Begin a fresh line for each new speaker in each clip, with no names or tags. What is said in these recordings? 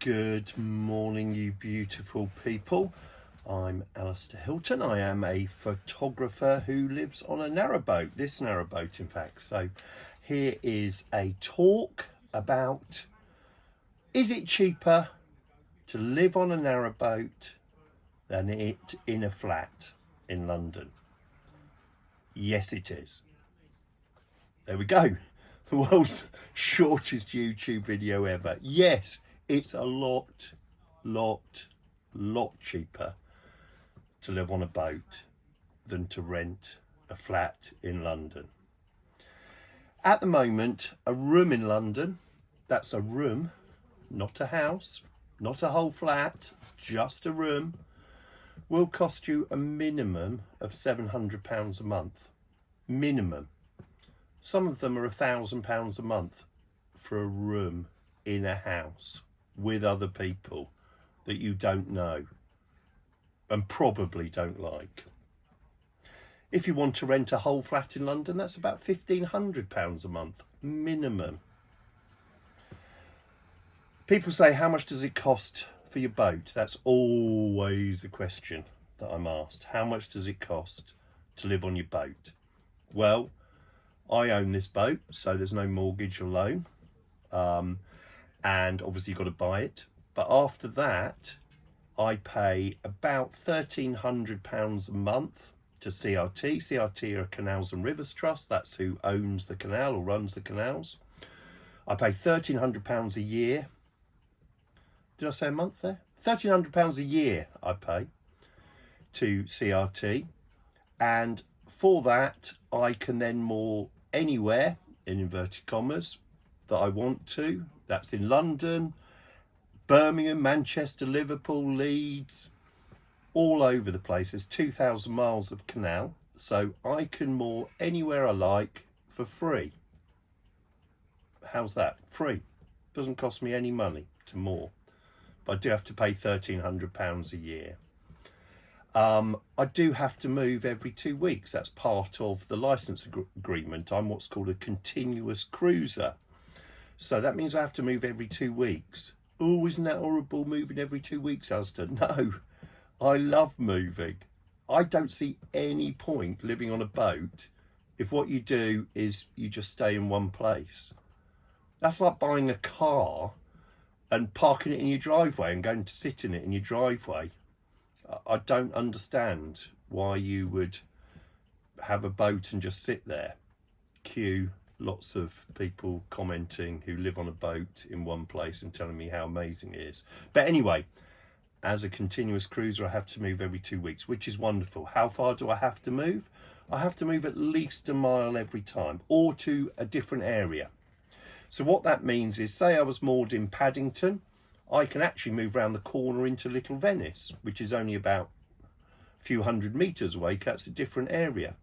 Good morning, you beautiful people. I'm Alistair Hilton. I am a photographer who lives on a narrowboat, this narrowboat in fact. So here is a talk about, is it cheaper to live on a narrowboat than it in a flat in London? Yes, it is. There we go. The world's shortest YouTube video ever. Yes, it's a lot cheaper to live on a boat than to rent a flat in London. At the moment, a room in London, that's a room, not a house, not a whole flat, just a room, will cost you a minimum of £700 a month. Minimum. Some of them are £1,000 a month for a room in a house with other people that you don't know and probably don't like. If you want to rent a whole flat in London, that's about £1,500 a month, minimum. People say, how much does it cost for your boat? That's always the question that I'm asked. How much does it cost to live on your boat? Well, I own this boat, so there's no mortgage or loan. And obviously you've got to buy it. But after that, I pay about £1,300 a month to CRT. CRT are Canals and Rivers Trust. That's who owns the canal or runs the canals. I pay £1,300 a year. Did I say a month there? £1,300 a year I pay to CRT. And for that, I can then moor anywhere, in inverted commas, that I want to. That's in London, Birmingham, Manchester, Liverpool, Leeds, all over the place. There's 2,000 miles of canal, so I can moor anywhere I like for free. How's that? Free. Doesn't cost me any money to moor, but I do have to pay £1,300 a year. I do have to move every 2 weeks. That's part of the license agreement. I'm what's called a continuous cruiser. So that means I have to move every 2 weeks. Oh, isn't that horrible, moving every 2 weeks, Alistair? No, I love moving. I don't see any point living on a boat if what you do is you just stay in one place. That's like buying a car and parking it in your driveway and going to sit in it in your driveway. I don't understand why you would have a boat and just sit there. Cue lots of people commenting who live on a boat in one place and telling me how amazing it is. But anyway, as a continuous cruiser, I have to move every 2 weeks, which is wonderful. How far do I have to move? I have to move at least a mile every time, or to a different area. So what that means is, say I was moored in Paddington, I can actually move around the corner into Little Venice, which is only about a few hundred metres away. That's a different area.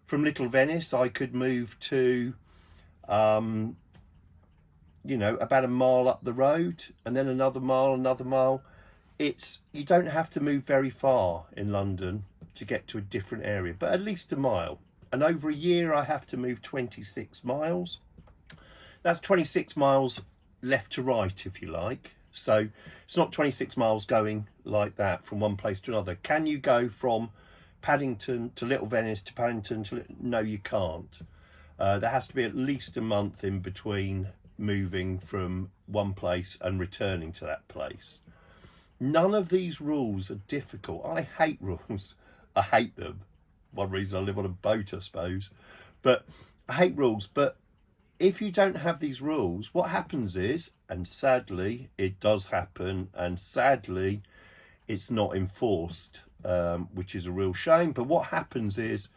From Little Venice, I could move to, about a mile up the road, and then another mile. You don't have to move very far in London to get to a different area, but at least a mile. And over a year, I have to move 26 miles. That's 26 miles left to right, if you like. So it's not 26 miles going like that from one place to another. Can you go from Paddington to Little Venice to Paddington to No, you can't. There has to be at least a month in between moving from one place and returning to that place. None of these rules are difficult. I hate rules. I hate them. One reason I live on a boat, I suppose. But I hate rules. But if you don't have these rules, what happens is, and sadly it does happen, and sadly it's not enforced, which is a real shame. But what happens is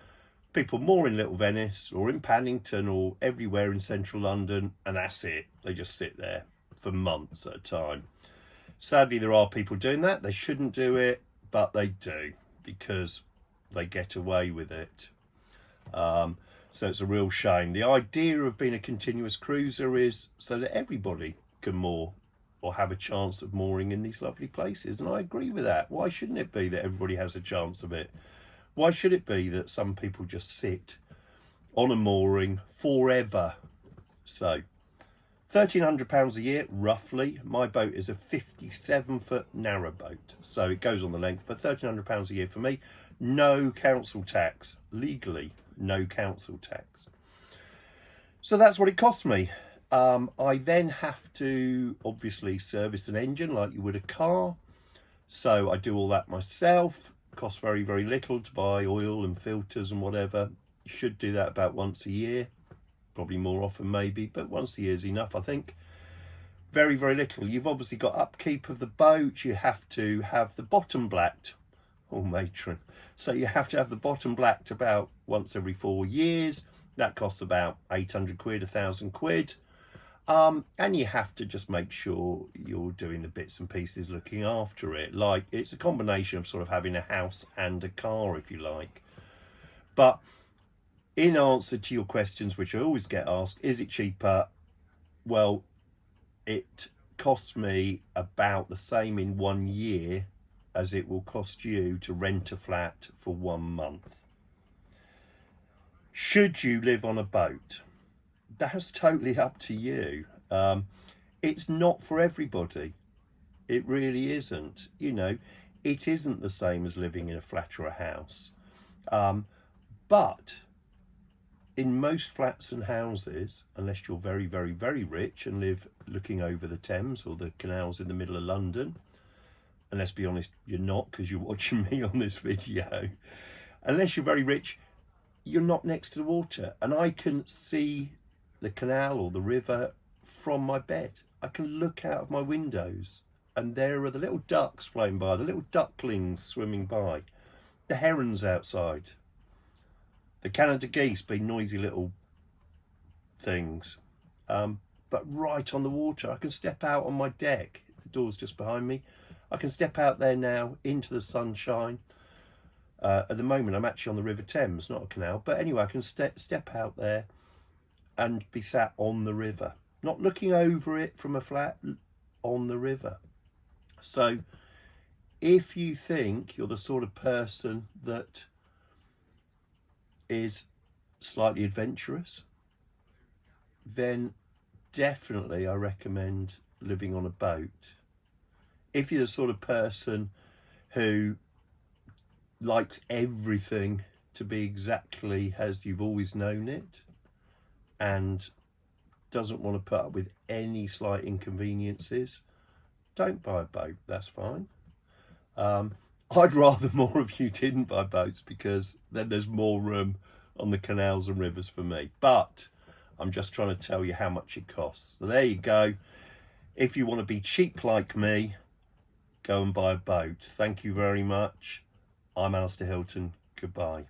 people moor in Little Venice or in Paddington or everywhere in central London, and that's it. They just sit there for months at a time. Sadly, there are people doing that. They shouldn't do it, but they do because they get away with it. So it's a real shame. The idea of being a continuous cruiser is so that everybody can moor or have a chance of mooring in these lovely places. And I agree with that. Why shouldn't it be that everybody has a chance of it? Why should it be that some people just sit on a mooring forever? So £1,300 a year, roughly. My boat is a 57-foot narrowboat, so it goes on the length, but £1,300 a year for me. No council tax, legally, no council tax. So that's what it cost me. I then have to obviously service an engine like you would a car. So I do all that myself. Costs very, very little to buy oil and filters and whatever. You should do that about once a year. Probably more often maybe, but once a year is enough, I think. Very, very little. You've obviously got upkeep of the boat. You have to have the bottom blacked. Oh, matron. So you have to have the bottom blacked about once every 4 years. That costs about 800 quid, 1,000 quid. And you have to just make sure you're doing the bits and pieces looking after it. Like, it's a combination of sort of having a house and a car, if you like. But in answer to your questions, which I always get asked, is it cheaper? Well, it costs me about the same in 1 year as it will cost you to rent a flat for 1 month. Should you live on a boat? That's totally up to you. It's not for everybody. It really isn't. You know, it isn't the same as living in a flat or a house. But in most flats and houses, unless you're very, very, very rich and live looking over the Thames or the canals in the middle of London, and let's be honest, you're not, because you're watching me on this video. Unless you're very rich, you're not next to the water, and I can see the canal or the river from my bed. I can look out of my windows and there are the little ducks floating by, the little ducklings swimming by, the herons outside, the Canada geese being noisy little things. But right on the water, I can step out on my deck. The door's just behind me. I can step out there now into the sunshine. At the moment, I'm actually on the River Thames, not a canal. But anyway, I can step out there and be sat on the river. Not looking over it from a flat, on the river. So if you think you're the sort of person that is slightly adventurous, then definitely I recommend living on a boat. If you're the sort of person who likes everything to be exactly as you've always known it and doesn't want to put up with any slight inconveniences, don't buy a boat, that's fine. I'd rather more of you didn't buy boats, because then there's more room on the canals and rivers for me. But I'm just trying to tell you how much it costs. So there you go. If you want to be cheap like me, go and buy a boat. Thank you very much. I'm Alistair Hilton. Goodbye.